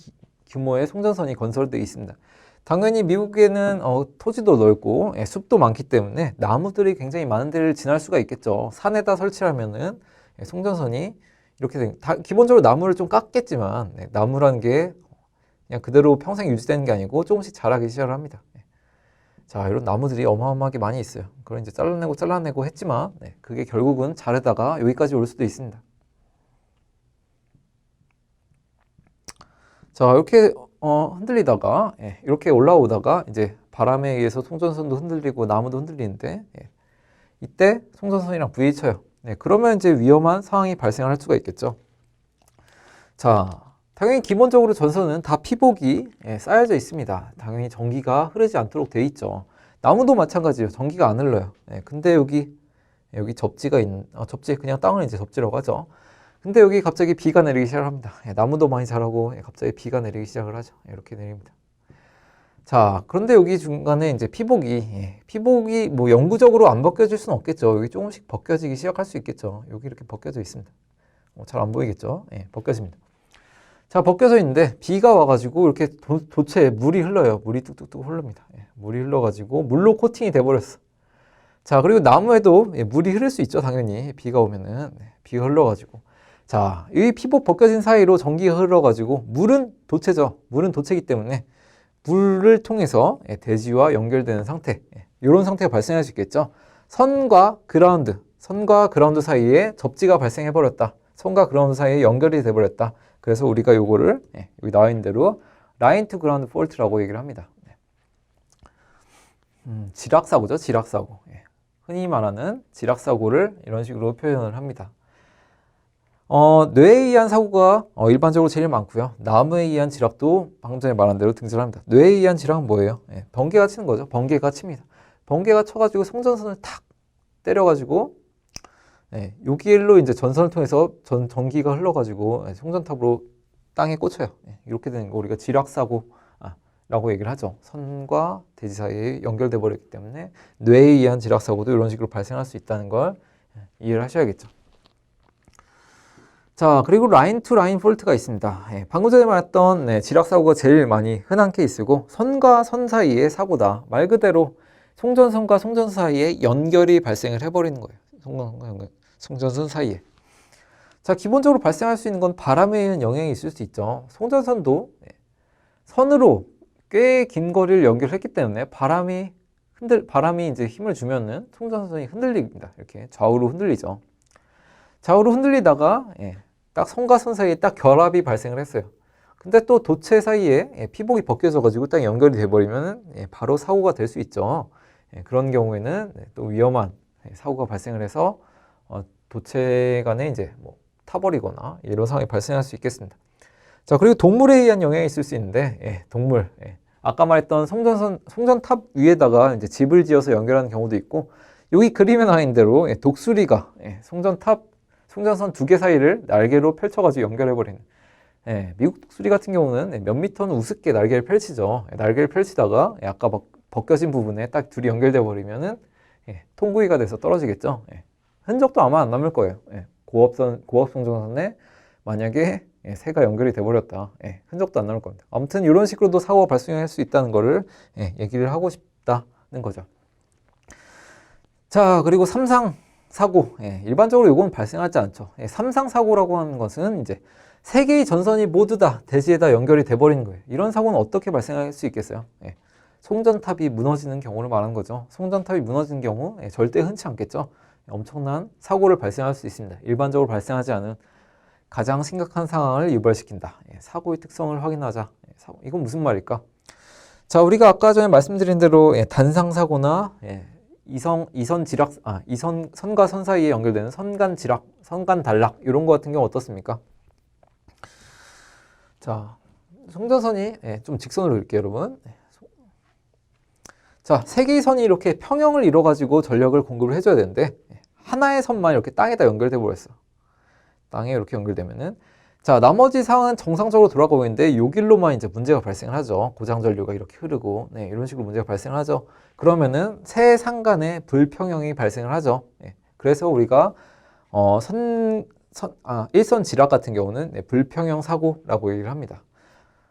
규모의 송전선이 건설되어 있습니다. 당연히 미국에는 토지도 넓고 숲도 많기 때문에 나무들이 굉장히 많은 데를 지날 수가 있겠죠. 산에다 설치하면은 송전선이 이렇게 기본적으로 나무를 좀 깎겠지만 나무라는 게 그냥 그대로 평생 유지되는 게 아니고 조금씩 자라기 시작을 합니다. 자, 이런 나무들이 어마어마하게 많이 있어요. 그걸 이제 잘라내고 했지만 그게 결국은 자르다가 여기까지 올 수도 있습니다. 자, 이렇게 흔들리다가 이렇게 올라오다가 이제 바람에 의해서 송전선도 흔들리고 나무도 흔들리는데 이때 송전선이랑 부딪혀요. 그러면 이제 위험한 상황이 발생할 수가 있겠죠. 자, 당연히 기본적으로 전선은 다 피복이 쌓여져 있습니다. 당연히 전기가 흐르지 않도록 돼 있죠. 나무도 마찬가지예요. 전기가 안 흘러요. 근데 여기 접지가 접지 그냥 땅을 이제 접지라고 하죠. 근데 여기 갑자기 비가 내리기 시작을 합니다. 나무도 많이 자라고 갑자기 비가 내리기 시작을 하죠. 이렇게 내립니다. 자, 그런데 여기 중간에 이제 피복이 뭐 영구적으로 안 벗겨질 수는 없겠죠. 여기 조금씩 벗겨지기 시작할 수 있겠죠. 여기 이렇게 벗겨져 있습니다. 잘 안 보이겠죠? 벗겨집니다. 자, 벗겨져 있는데 비가 와가지고 이렇게 도체에 물이 흘러요. 물이 뚝뚝뚝 흐릅니다. 물이 흘러가지고 물로 코팅이 돼버렸어. 자, 그리고 나무에도 물이 흐를 수 있죠. 당연히 비가 오면은 비가 흘러가지고. 자, 이 피복 벗겨진 사이로 전기가 흘러가지고 물은 도체죠. 물은 도체이기 때문에 물을 통해서 대지와 연결되는 상태, 이런 상태가 발생할 수 있겠죠. 선과 그라운드 사이에 접지가 발생해버렸다. 선과 그라운드 사이에 연결이 돼버렸다. 그래서 우리가 요거를 여기 나와 있는 대로 라인 투 그라운드 폴트라고 얘기를 합니다. 지락사고죠. 지락사고. 흔히 말하는 지락사고를 이런 식으로 표현을 합니다. 뇌에 의한 사고가 일반적으로 제일 많고요. 나무에 의한 지락도 방금 전에 말한 대로 등장합니다. 뇌에 의한 지락은 뭐예요? 번개가 치는 거죠. 번개가 칩니다. 번개가 쳐가지고 송전선을 탁 때려가지고 여기로 이제 전선을 통해서 전기가 흘러가지고 송전탑으로 땅에 꽂혀요. 이렇게 되는 거 우리가 지락사고라고 얘기를 하죠. 선과 대지 사이에 연결돼 버렸기 때문에 뇌에 의한 지락사고도 이런 식으로 발생할 수 있다는 걸 이해를 하셔야겠죠. 자, 그리고 라인 투 라인 폴트가 있습니다. 방금 전에 말했던 지락사고가 제일 많이 흔한 케이스고 선과 선 사이의 사고다. 말 그대로 송전선과 송전선 사이에 연결이 발생을 해버리는 거예요. 송전선 사이에. 자, 기본적으로 발생할 수 있는 건 바람에 의한 영향이 있을 수 있죠. 송전선도 선으로 꽤 긴 거리를 연결했기 때문에 바람이 이제 힘을 주면은 송전선이 흔들립니다. 이렇게 좌우로 흔들리죠. 좌우로 흔들리다가 딱 선과 선 사이에 딱 결합이 발생을 했어요. 근데 또 도체 사이에 피복이 벗겨져 가지고 딱 연결이 돼버리면 바로 사고가 될 수 있죠. 그런 경우에는 또 위험한 사고가 발생을 해서 도체 간에 이제 뭐 타버리거나 이런 상황이 발생할 수 있겠습니다. 자, 그리고 동물에 의한 영향이 있을 수 있는데 동물 아까 말했던 송전탑 위에다가 이제 집을 지어서 연결하는 경우도 있고, 여기 그림에 나와 있는 대로 독수리가 송전선 두 개 사이를 날개로 펼쳐가지고 연결해버리는 미국 독수리 같은 경우는 몇 미터는 우습게 날개를 펼치죠. 날개를 펼치다가 아까 벗겨진 부분에 딱 둘이 연결돼 버리면은 통구이가 돼서 떨어지겠죠. 흔적도 아마 안 남을 거예요. 고압 송전선에 만약에 새가 연결이 돼 버렸다. 흔적도 안 남을 겁니다. 아무튼 이런 식으로도 사고가 발생할 수 있다는 거를 얘기를 하고 싶다는 거죠. 자, 그리고 삼상 사고. 일반적으로 이건 발생하지 않죠. 삼상 사고라고 하는 것은 이제 세 개의 전선이 모두 다 대지에다 연결이 돼 버리는 거예요. 이런 사고는 어떻게 발생할 수 있겠어요? 송전탑이 무너지는 경우를 말하는 거죠. 송전탑이 무너지는 경우 절대 흔치 않겠죠. 엄청난 사고를 발생할 수 있습니다. 일반적으로 발생하지 않은 가장 심각한 상황을 유발시킨다. 사고의 특성을 확인하자. 이건 무슨 말일까? 자, 우리가 아까 전에 말씀드린 대로 단상 사고나 선과 선 사이에 연결되는 선간 지락, 선간 단락 이런 거 같은 경우 어떻습니까? 자, 송전선이 좀 직선으로 그릴게요, 여러분. 자, 세 개의 선이 이렇게 평형을 이뤄가지고 전력을 공급을 해줘야 되는데 하나의 선만 이렇게 땅에다 연결돼 버렸어. 땅에 이렇게 연결되면은 자, 나머지 상황은 정상적으로 돌아가고 있는데 요 길로만 이제 문제가 발생을 하죠. 고장 전류가 이렇게 흐르고, 네, 이런 식으로 문제가 발생을 하죠. 그러면은 세 상간에 불평형이 발생을 하죠. 네, 그래서 우리가 일선 지락 같은 경우는 네, 불평형 사고라고 얘기를 합니다.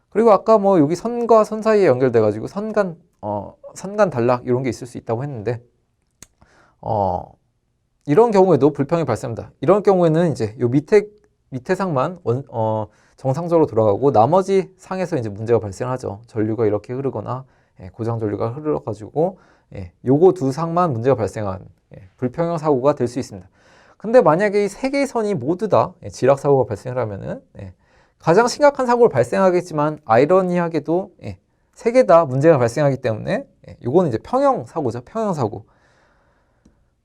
그리고 아까 뭐 여기 선과 선 사이에 연결돼 가지고 선간 단락 이런 게 있을 수 있다고 했는데 이런 경우에도 불평이 발생합니다. 이런 경우에는 이제 요 밑에 상만 정상적으로 돌아가고 나머지 상에서 이제 문제가 발생하죠. 전류가 이렇게 흐르거나 고장 전류가 흘러가지고 요거 두 상만 문제가 발생한 불평형 사고가 될 수 있습니다. 근데 만약에 이 세 개의 선이 모두 다 지락 사고가 발생을 하면은 가장 심각한 사고를 발생하겠지만 아이러니하게도 세 개 다 문제가 발생하기 때문에 요거는 이제 평형 사고죠. 평형 사고.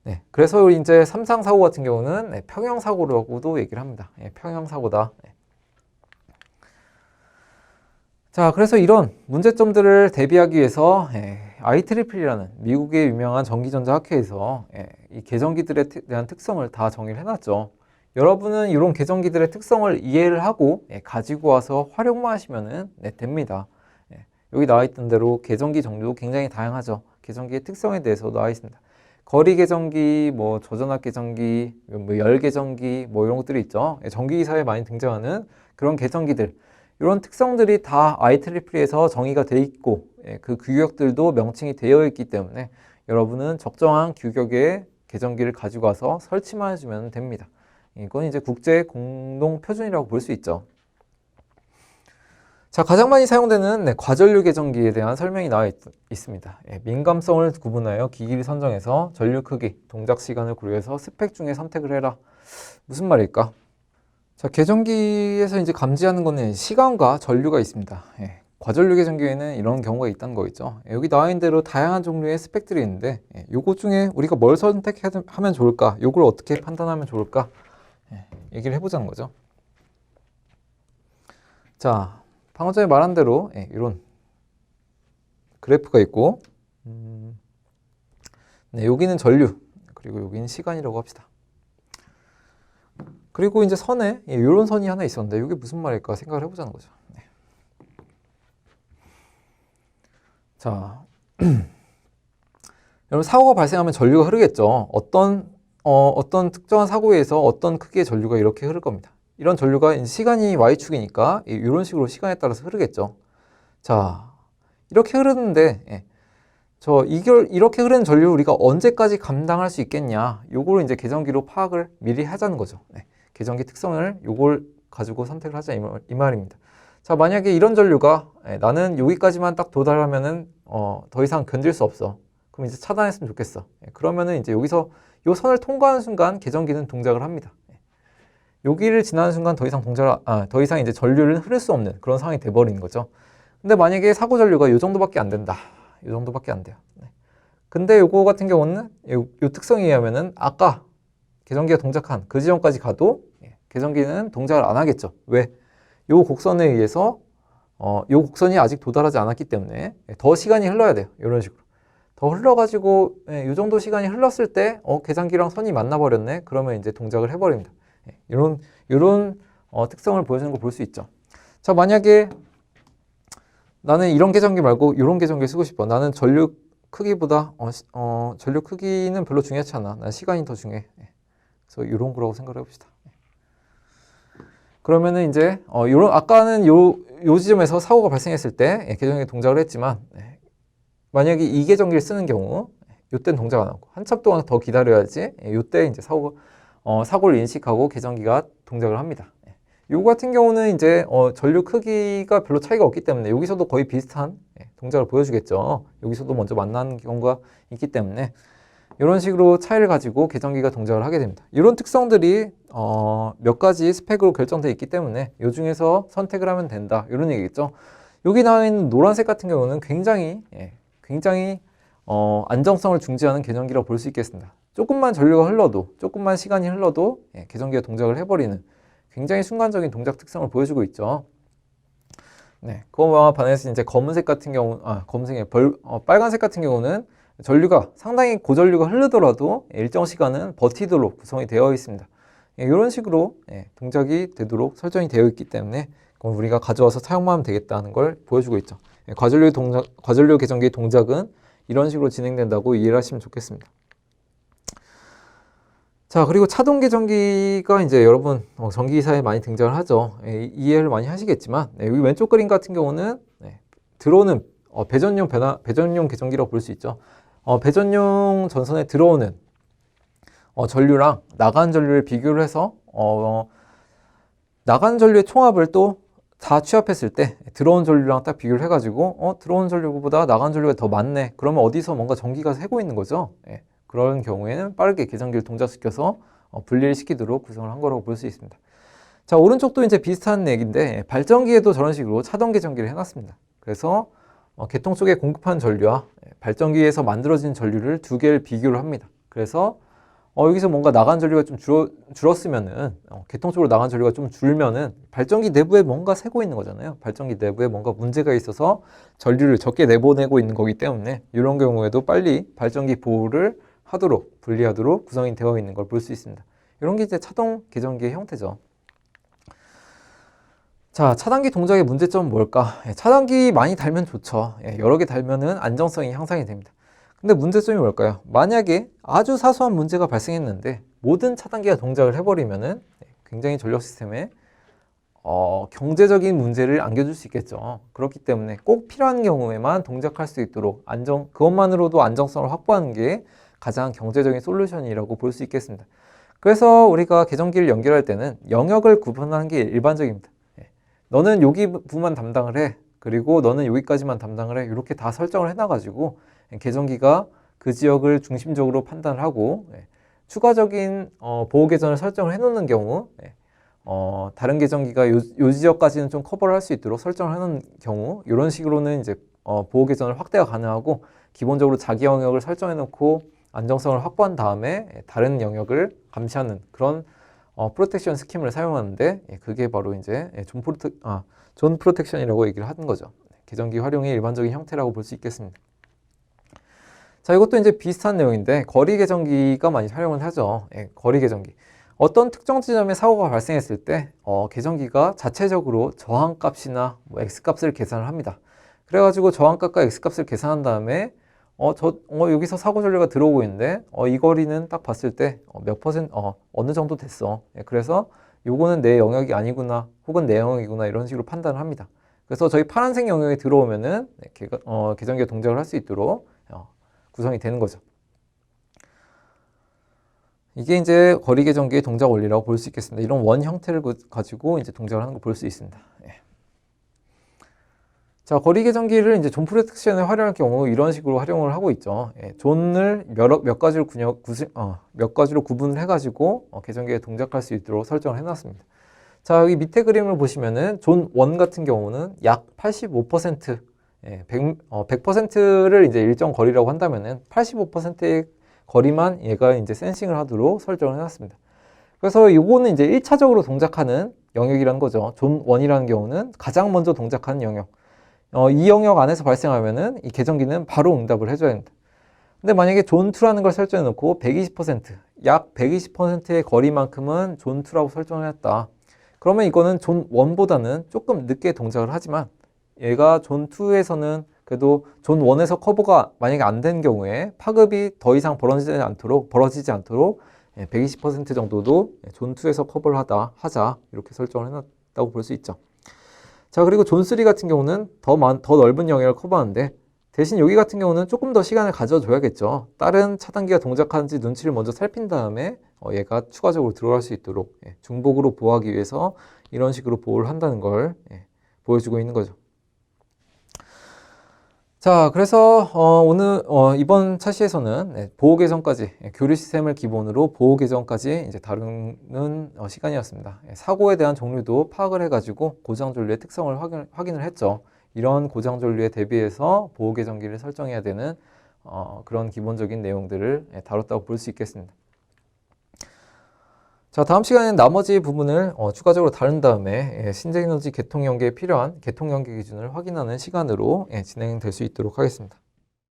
네, 그래서 이제 삼상 사고 같은 경우는 평형 사고라고도 얘기를 합니다. 평형 사고다. 자, 그래서 이런 문제점들을 대비하기 위해서 IEEE라는 미국의 유명한 전기전자 학회에서 이 계전기들에 대한 특성을 다 정의를 해놨죠. 여러분은 이런 계전기들의 특성을 이해를 하고 가지고 와서 활용만 하시면 됩니다. 여기 나와 있던 대로 계전기 종류도 굉장히 다양하죠. 계전기의 특성에 대해서 나와 있습니다. 거리 계전기, 뭐 저전압 계전기, 뭐 열 계전기, 뭐 이런 것들이 있죠. 전기기사에 많이 등장하는 그런 계전기들, 이런 특성들이 다 IEE에서 정의가 되어 있고 그 규격들도 명칭이 되어 있기 때문에 여러분은 적정한 규격의 계전기를 가지고 와서 설치만 해주면 됩니다. 이건 이제 국제 공동 표준이라고 볼 수 있죠. 자, 가장 많이 사용되는 과전류 계전기에 대한 설명이 나와 있습니다. 민감성을 구분하여 기기를 선정해서 전류 크기, 동작 시간을 고려해서 스펙 중에 선택을 해라. 무슨 말일까? 자, 계전기에서 이제 감지하는 거는 시간과 전류가 있습니다. 과전류 계전기에는 이런 경우가 있다는 거 있죠. 여기 나와 있는 대로 다양한 종류의 스펙들이 있는데 요거 중에 우리가 뭘 선택하면 좋을까? 요걸 어떻게 판단하면 좋을까? 얘기를 해보자는 거죠. 자, 방금 전에 말한 대로 이런 그래프가 있고 여기는 전류, 그리고 여기는 시간이라고 합시다. 그리고 이제 선에 이런 선이 하나 있었는데 이게 무슨 말일까 생각을 해보자는 거죠. 자, 여러분 사고가 발생하면 전류가 흐르겠죠. 어떤 특정한 사고에 의해서 어떤 크기의 전류가 이렇게 흐를 겁니다. 이런 전류가 시간이 y축이니까 이런 식으로 시간에 따라서 흐르겠죠. 자, 이렇게 흐르는데 이렇게 흐르는 전류를 우리가 언제까지 감당할 수 있겠냐, 요거를 이제 계전기로 파악을 미리 하자는 거죠. 계전기 특성을 요걸 가지고 선택을 하자 이 말입니다. 자, 만약에 이런 전류가 나는 여기까지만 딱 도달하면은 더 이상 견딜 수 없어. 그럼 이제 차단했으면 좋겠어. 그러면은 이제 여기서 요 선을 통과하는 순간 계전기는 동작을 합니다. 여기를 지나는 순간 더 이상 이제 전류를 흐를 수 없는 그런 상황이 돼버리는 거죠. 근데 만약에 사고 전류가 요 정도밖에 안 된다. 요 정도밖에 안 돼요. 근데 요거 같은 경우는 요 특성에 의하면은 아까 계전기가 동작한 그 지점까지 가도 계전기는 동작을 안 하겠죠. 왜? 요 곡선에 의해서 요 곡선이 아직 도달하지 않았기 때문에 더 시간이 흘러야 돼요. 이런 식으로. 더 흘러가지고 요 정도 시간이 흘렀을 때 계산기랑 선이 만나버렸네. 그러면 이제 동작을 해버립니다. 이런 특성을 보여주는 걸 볼 수 있죠. 자, 만약에 나는 이런 계전기 말고 이런 계전기 쓰고 싶어. 나는 전류 크기보다 전류 크기는 별로 중요하지 않아. 난 시간이 더 중요해. 그래서 이런 거라고 생각을 해봅시다. 그러면은 이제 아까는 요 지점에서 사고가 발생했을 때 계전기 동작을 했지만 만약에 이 계전기를 쓰는 경우 요때는 동작 안 하고 한참 동안 더 기다려야지 요때 이제 사고를 인식하고 계전기가 동작을 합니다. 요거 같은 경우는 이제 전류 크기가 별로 차이가 없기 때문에 여기서도 거의 비슷한 동작을 보여주겠죠. 여기서도 먼저 만나는 경우가 있기 때문에 이런 식으로 차이를 가지고 계전기가 동작을 하게 됩니다. 이런 특성들이 몇 가지 스펙으로 결정되어 있기 때문에 이 중에서 선택을 하면 된다, 이런 얘기겠죠. 여기 나와 있는 노란색 같은 경우는 굉장히 안정성을 중시하는 계전기라고 볼 수 있겠습니다. 조금만 전류가 흘러도, 조금만 시간이 흘러도 계전기가 동작을 해버리는 굉장히 순간적인 동작 특성을 보여주고 있죠. 그거와 반해서 이제 검은색 같은 경우, 빨간색 같은 경우는 전류가 상당히 고전류가 흐르더라도 일정 시간은 버티도록 구성이 되어 있습니다. 이런 식으로 동작이 되도록 설정이 되어 있기 때문에 그건 우리가 가져와서 사용만 하면 되겠다는 걸 보여주고 있죠. 과전류 계정기의 동작은 이런 식으로 진행된다고 이해를 하시면 좋겠습니다. 자, 그리고 차동 계정기가 이제 여러분 전기기사에 많이 등장을 하죠. 이해를 많이 하시겠지만 여기 왼쪽 그림 같은 경우는 들어오는 배전용 계정기라고 볼 수 있죠. 배전용 전선에 들어오는 전류랑 나가는 전류를 비교를 해서 나가는 전류의 총합을 또 다 취합했을 때 들어온 전류랑 딱 비교를 해가지고 들어온 전류보다 나가는 전류가 더 많네. 그러면 어디서 뭔가 전기가 새고 있는 거죠. 그런 경우에는 빠르게 계정기를 동작시켜서 분리를 시키도록 구성을 한 거라고 볼 수 있습니다. 자, 오른쪽도 이제 비슷한 얘기인데 발전기에도 저런 식으로 차동 계정기를 해놨습니다. 그래서 계통 쪽에 공급한 전류와 발전기에서 만들어진 전류를 두 개를 비교를 합니다. 그래서 여기서 뭔가 나간 전류가 좀 줄었으면은 계통 쪽으로 나간 전류가 좀 줄면은 발전기 내부에 뭔가 새고 있는 거잖아요. 발전기 내부에 뭔가 문제가 있어서 전류를 적게 내보내고 있는 거기 때문에 이런 경우에도 빨리 발전기 보호를 분리하도록 구성이 되어 있는 걸 볼 수 있습니다. 이런 게 이제 차동 계정기의 형태죠. 자, 차단기 동작의 문제점은 뭘까? 차단기 많이 달면 좋죠. 여러 개 달면은 안정성이 향상이 됩니다. 근데 문제점이 뭘까요? 만약에 아주 사소한 문제가 발생했는데 모든 차단기가 동작을 해버리면은 굉장히 전력 시스템에 경제적인 문제를 안겨줄 수 있겠죠. 그렇기 때문에 꼭 필요한 경우에만 동작할 수 있도록 그것만으로도 안정성을 확보하는 게 가장 경제적인 솔루션이라고 볼 수 있겠습니다. 그래서 우리가 계정기를 연결할 때는 영역을 구분하는 게 일반적입니다. 너는 여기 부분만 담당을 해. 그리고 너는 여기까지만 담당을 해. 이렇게 다 설정을 해놔가지고 계정기가 그 지역을 중심적으로 판단을 하고 추가적인 보호 계전을 설정을 해놓는 경우 다른 계정기가 요 지역까지는 좀 커버를 할 수 있도록 설정을 해놓은 경우 이런 식으로는 이제 보호 계전을 확대가 가능하고 기본적으로 자기 영역을 설정해놓고 안정성을 확보한 다음에 다른 영역을 감시하는 그런 프로텍션 스킴을 사용하는데 그게 바로 이제 존 프로텍션이라고 얘기를 하는 거죠. 계정기 활용의 일반적인 형태라고 볼 수 있겠습니다. 자, 이것도 이제 비슷한 내용인데 거리 계정기가 많이 활용을 하죠. 거리 계정기. 어떤 특정 지점에 사고가 발생했을 때 계정기가 자체적으로 저항값이나 X값을 계산을 합니다. 그래가지고 저항값과 X값을 계산한 다음에 여기서 사고 전류가 들어오고 있는데 이 거리는 딱 봤을 때 몇 퍼센트 어느 정도 됐어. 그래서 요거는 내 영역이 아니구나 혹은 내 영역이구나 이런 식으로 판단을 합니다. 그래서 저희 파란색 영역에 들어오면은 계정기가 동작을 할 수 있도록 구성이 되는 거죠. 이게 이제 거리 계정기의 동작 원리라고 볼 수 있겠습니다. 이런 원 형태를 가지고 이제 동작을 하는 걸 볼 수 있습니다. 자, 거리 계정기를 이제 존 프로텍션에 활용할 경우 이런 식으로 활용을 하고 있죠. 존을 몇 가지로 구분을 해가지고 계정기에 동작할 수 있도록 설정을 해놨습니다. 자, 여기 밑에 그림을 보시면은 존 1 같은 경우는 약 85%, 100%를 이제 일정 거리라고 한다면은 85%의 거리만 얘가 이제 센싱을 하도록 설정을 해놨습니다. 그래서 이거는 이제 1차적으로 동작하는 영역이라는 거죠. 존 1이라는 경우는 가장 먼저 동작하는 영역. 이 영역 안에서 발생하면은 이 계정기는 바로 응답을 해줘야 됩니다. 근데 만약에 존 2라는 걸 설정해 놓고 120%, 약 120%의 거리만큼은 존 2라고 설정을 했다. 그러면 이거는 존 1보다는 조금 늦게 동작을 하지만 얘가 존 2에서는 그래도 존 1에서 커버가 만약에 안 된 경우에 파급이 더 이상 벌어지지 않도록 120% 정도도 존 2에서 커버를 하자 이렇게 설정을 해놨다고 볼 수 있죠. 자, 그리고 존 3 같은 경우는 더 넓은 영역을 커버하는데 대신 여기 같은 경우는 조금 더 시간을 가져줘야겠죠. 다른 차단기가 동작하는지 눈치를 먼저 살핀 다음에 얘가 추가적으로 들어갈 수 있도록 중복으로 보호하기 위해서 이런 식으로 보호를 한다는 걸 보여주고 있는 거죠. 자, 그래서 오늘 이번 차시에서는 보호 계정까지 교류 시스템을 기본으로 보호 계정까지 이제 다루는 시간이었습니다. 사고에 대한 종류도 파악을 해가지고 고장 전류의 특성을 확인을 했죠. 이런 고장 전류에 대비해서 보호 계정기를 설정해야 되는 그런 기본적인 내용들을 다뤘다고 볼 수 있겠습니다. 자, 다음 시간에는 나머지 부분을 추가적으로 다룬 다음에 신재에너지 계통 연계에 필요한 계통 연계 기준을 확인하는 시간으로 진행될 수 있도록 하겠습니다.